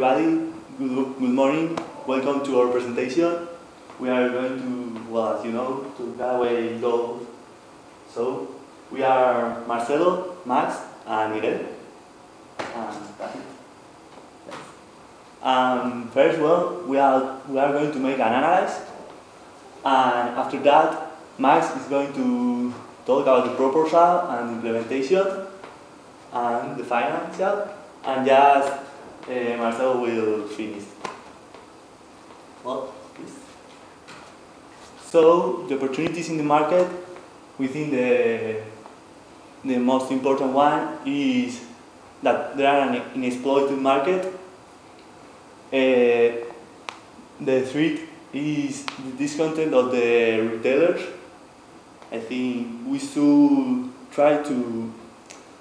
everybody. Good morning. Welcome to our presentation. We are going to, well, as you know, to Galway Gold. So, we are Marcelo, Max, and Miguel. And that's it. Yes. First, well, we are going to make an analysis. And after that, Max is going to talk about the proposal and implementation and the financial. And just Marcelo will finish. Well, please. So, the opportunities in the market, we think the most important one is that there are an unexploited market. The threat is the discontent of the retailers. I think we should try to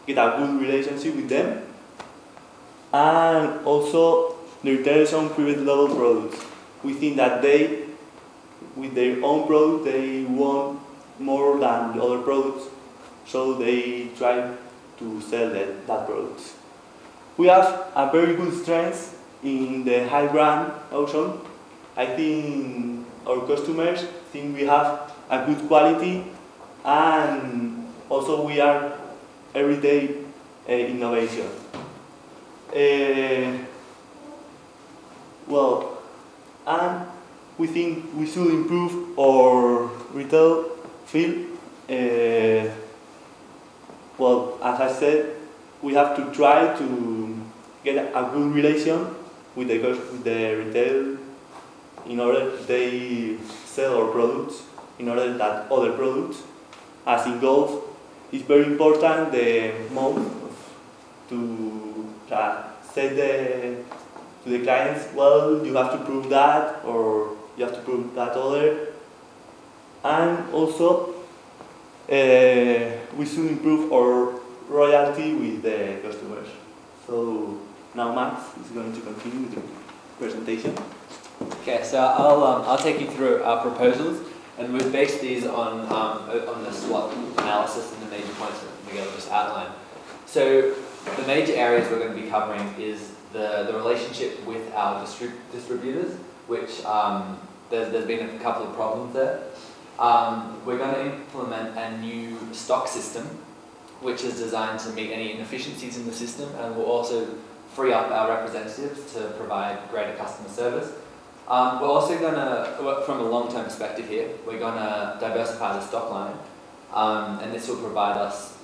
get a good relationship with them. And also, the retailers own private label products. We think that they, with their own product, they want more than the other products, so they try to sell that product. We have a very good strength in the high brand option. I think our customers think we have a good quality, and also we are everyday innovation. Well, and we think we should improve our retail field. Well, as I said, we have to try to get a good relation with the retail in order they sell our products, in order that other products, as in golf, it's very important the month to say to the clients, well, you have to prove that, or you have to prove that other. And also, we should improve our royalty with the customers. So now Max is going to continue with the presentation. Okay, so I'll take you through our proposals, and we've based these on the SWOT analysis and the major points that Miguel just outlined. So the major areas we're going to be covering is the relationship with our distributors, which there's been a couple of problems there. We're going to implement a new stock system, which is designed to meet any inefficiencies in the system, and will also free up our representatives to provide greater customer service. We're also going to, from a long-term perspective here, we're going to diversify the stock line, and this will provide us,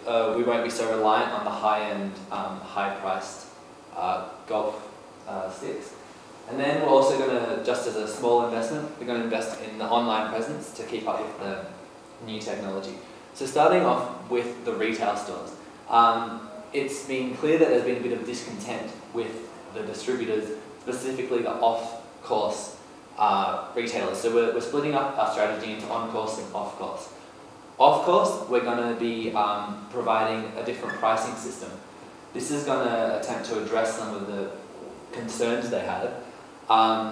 we won't be so reliant on the high-end, high-priced golf sticks. And then we're also going to, just as a small investment, we're going to invest in the online presence to keep up with the new technology. So starting off with the retail stores, it's been clear that there's been a bit of discontent with the distributors, specifically the off-course retailers. So we're splitting up our strategy into on-course and off-course. Off-course, we're going to be providing a different pricing system. This is going to attempt to address some of the concerns they had.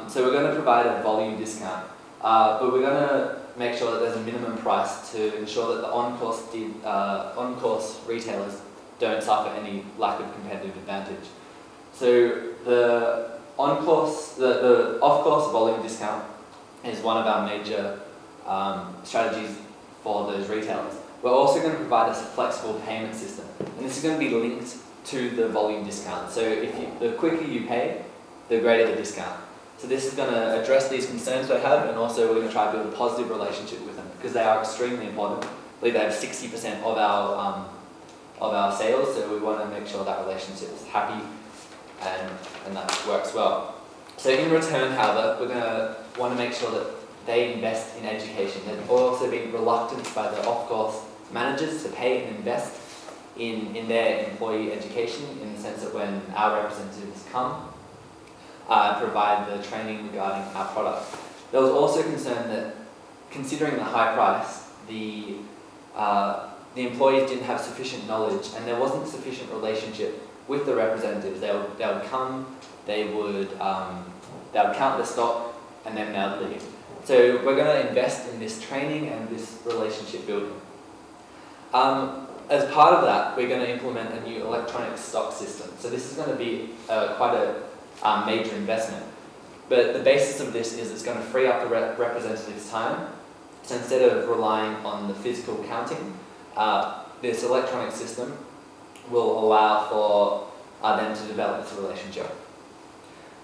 So we're going to provide a volume discount, but we're going to make sure that there's a minimum price to ensure that the on-course retailers don't suffer any lack of competitive advantage. So the on-course, the off-course volume discount is one of our major strategies for those retailers. We're also going to provide us a flexible payment system, and this is going to be linked to the volume discount. So the quicker you pay, the greater the discount. So this is going to address these concerns they have, and also we're going to try to build a positive relationship with them, because they are extremely important. I believe they have 60% of our sales, so we want to make sure that relationship is happy and that works well. So in return, however, we're going to want to make sure that they invest in education. They've also been reluctant by the off-course managers to pay and invest in their employee education, in the sense that when our representatives come, provide the training regarding our product. There was also concern that, considering the high price, the employees didn't have sufficient knowledge, and there wasn't sufficient relationship with the representatives. They would come, they would count the stock, and then they would leave. So we're going to invest in this training and this relationship building. As part of that, we're going to implement a new electronic stock system. So this is going to be quite a major investment. But the basis of this is it's going to free up the representatives' time. So instead of relying on the physical counting, this electronic system will allow for them to develop this relationship.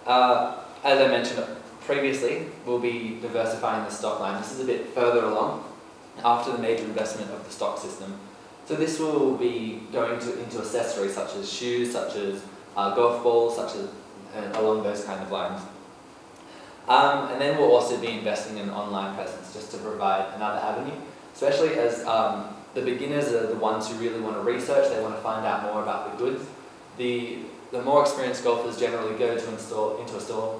As I mentioned previously, we'll be diversifying the stock line. This is a bit further along after the major investment of the stock system. So this will be going into accessories such as shoes, such as golf balls, such as along those kind of lines. And then we'll also be investing in online presence just to provide another avenue, especially as the beginners are the ones who really want to research, they want to find out more about the goods. The more experienced golfers generally go into a store,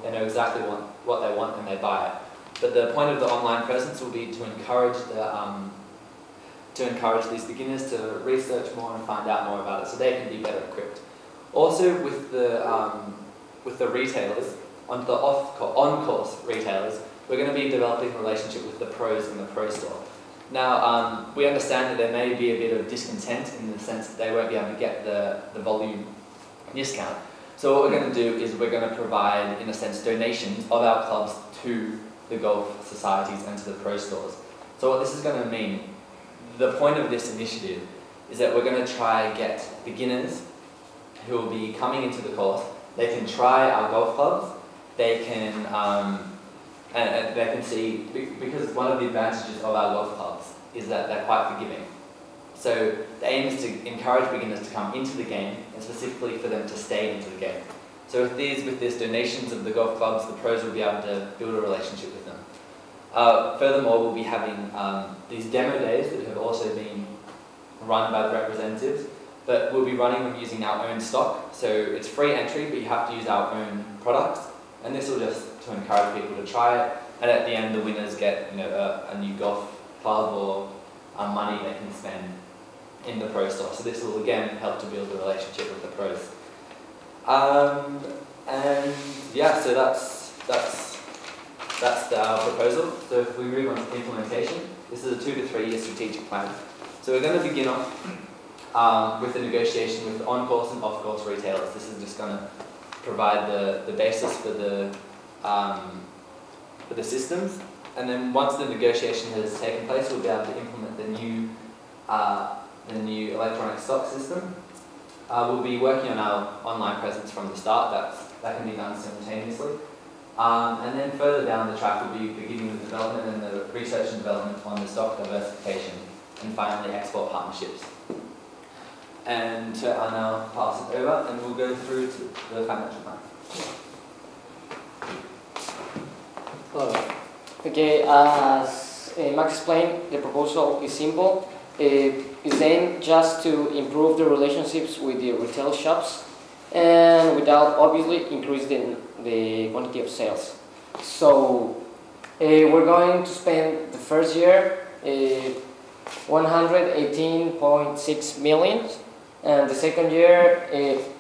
they know exactly what they want and they buy it. But the point of the online presence will be to encourage these beginners to research more and find out more about it so they can be better equipped. Also with the retailers, on the on-course retailers, we're going to be developing a relationship with the pros in the pro store. Now, we understand that there may be a bit of discontent in the sense that they won't be able to get the volume discount. So what we're going to do is we're going to provide, in a sense, donations of our clubs to the golf societies and to the pro stores. So what this is going to mean, the point of this initiative is that we're going to try and get beginners who will be coming into the course. They can try our golf clubs. They can and they can see, because one of the advantages of our golf clubs is that they're quite forgiving. So the aim is to encourage beginners to come into the game and specifically for them to stay into the game. So with these donations of the golf clubs, the pros will be able to build a relationship with them. Furthermore, we'll be having these demo days that have also been run by the representatives, but we'll be running them using our own stock. So it's free entry, but you have to use our own products. And this will just to encourage people to try it. And at the end, the winners get a new golf club or money they can spend in the pro store. So this will again help to build a relationship with the pros. And yeah, so that's our proposal. So if we move on to implementation, this is a 2 to 3 year strategic plan. So we're going to begin off with the negotiation with on-course and off-course retailers. This is just going to provide the basis for the systems, and then once the negotiation has taken place, we'll be able to implement the new electronic stock system. We'll be working on our online presence from the start. That can be done simultaneously, and then further down the track, we'll be beginning the development and the research and development on the stock diversification, and finally export partnerships. And so I'll now pass it over and we'll go through to the financial plan. Hello. Okay, as Max explained, the proposal is simple. It's aimed just to improve the relationships with the retail shops and without obviously increasing the quantity of sales. So we're going to spend the first year 118.6 million. And the second year,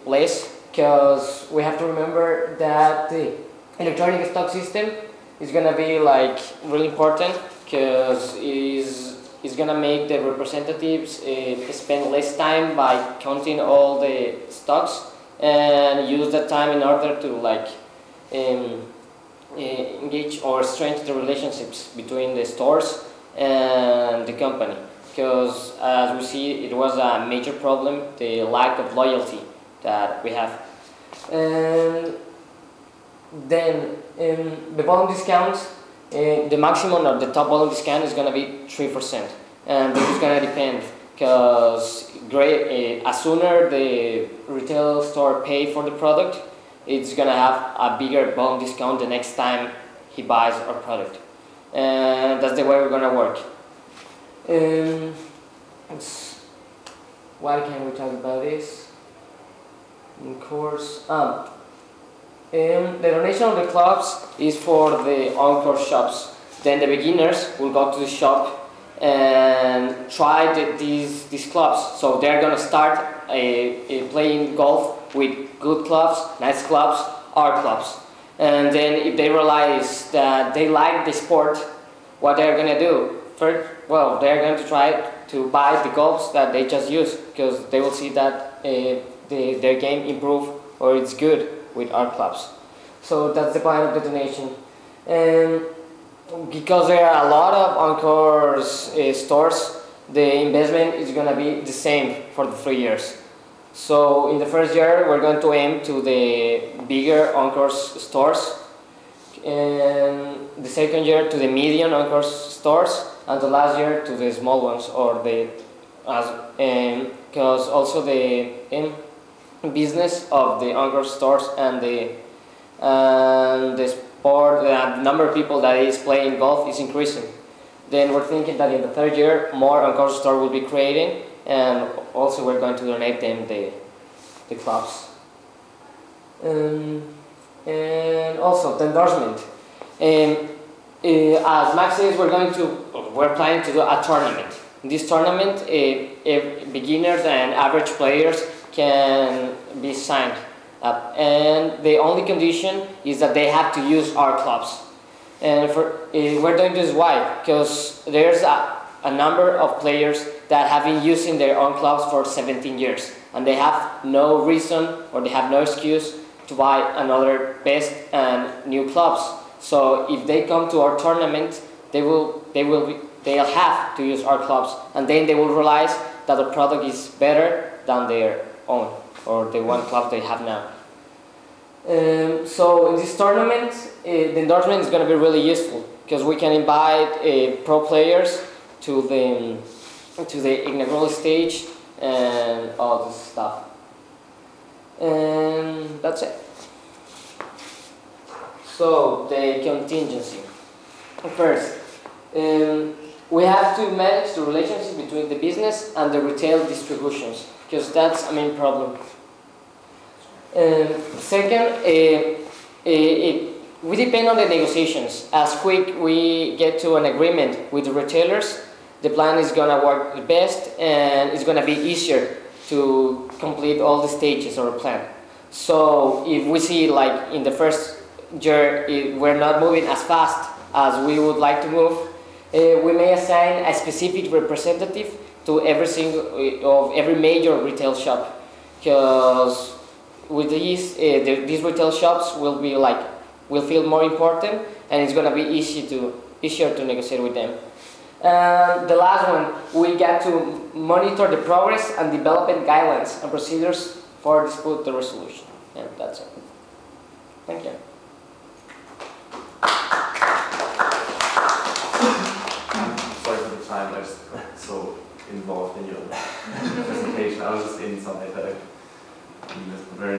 less, because we have to remember that the electronic stock system is going to be like really important, because it's going to make the representatives spend less time by counting all the stocks and use that time in order to like engage or strengthen the relationships between the stores and the company. Because as we see, it was a major problem, the lack of loyalty that we have. And then the volume discount, the maximum or the top volume discount is going to be 3%. And this is going to depend, because as sooner the retail store pay for the product, it's going to have a bigger volume discount the next time he buys our product. And that's the way we're going to work. Why can we talk about this? Of course, the donation of the clubs is for the on-course shops. Then the beginners will go to the shop and try these clubs. So they're gonna start playing golf with good clubs, nice clubs, our clubs. And then if they realize that they like the sport, what they're gonna do? First, well, they're going to try to buy the golfs that they just used, because they will see that their game improve or it's good with our clubs. So that's the plan of the donation. And because there are a lot of Encore's stores, the investment is going to be the same for the 3 years. So in the first year, we're going to aim to the bigger Encore's stores, and the second year to the medium Encore's stores, and the last year to the small ones, or the because also the business of the Encore stores and the sport, the number of people that is playing golf is increasing. Then we're thinking that in the third year more Encore store will be creating, and also we're going to donate them the clubs. And also the endorsement. As Max says, we're planning to do a tournament. In this tournament, beginners and average players can be signed up, and the only condition is that they have to use our clubs. And we're doing this why? Because there's a number of players that have been using their own clubs for 17 years, and they have no reason or they have no excuse to buy another best and new clubs. So if they come to our tournament, they'll have to use our clubs, and then they will realize that the product is better than their own, or the one club they have now. So in this tournament, the endorsement is going to be really useful, because we can invite pro players to the inaugural stage and all this stuff. And that's it. So the contingency. First, we have to manage the relationship between the business and the retail distributions, because that's a main problem. Second, we depend on the negotiations. As quick we get to an agreement with the retailers, the plan is going to work the best, and it's going to be easier to complete all the stages of a plan. So if we see, like in the first year, we're not moving as fast as we would like to move, we may assign a specific representative to every major retail shop, because with these retail shops will feel more important, and it's going to be easier to negotiate with them. The last one, we got to monitor the progress and development guidelines and procedures for dispute resolution. And that's it. Thank you. Sorry for the time, I was so involved in your presentation. I was just inside that I missed the very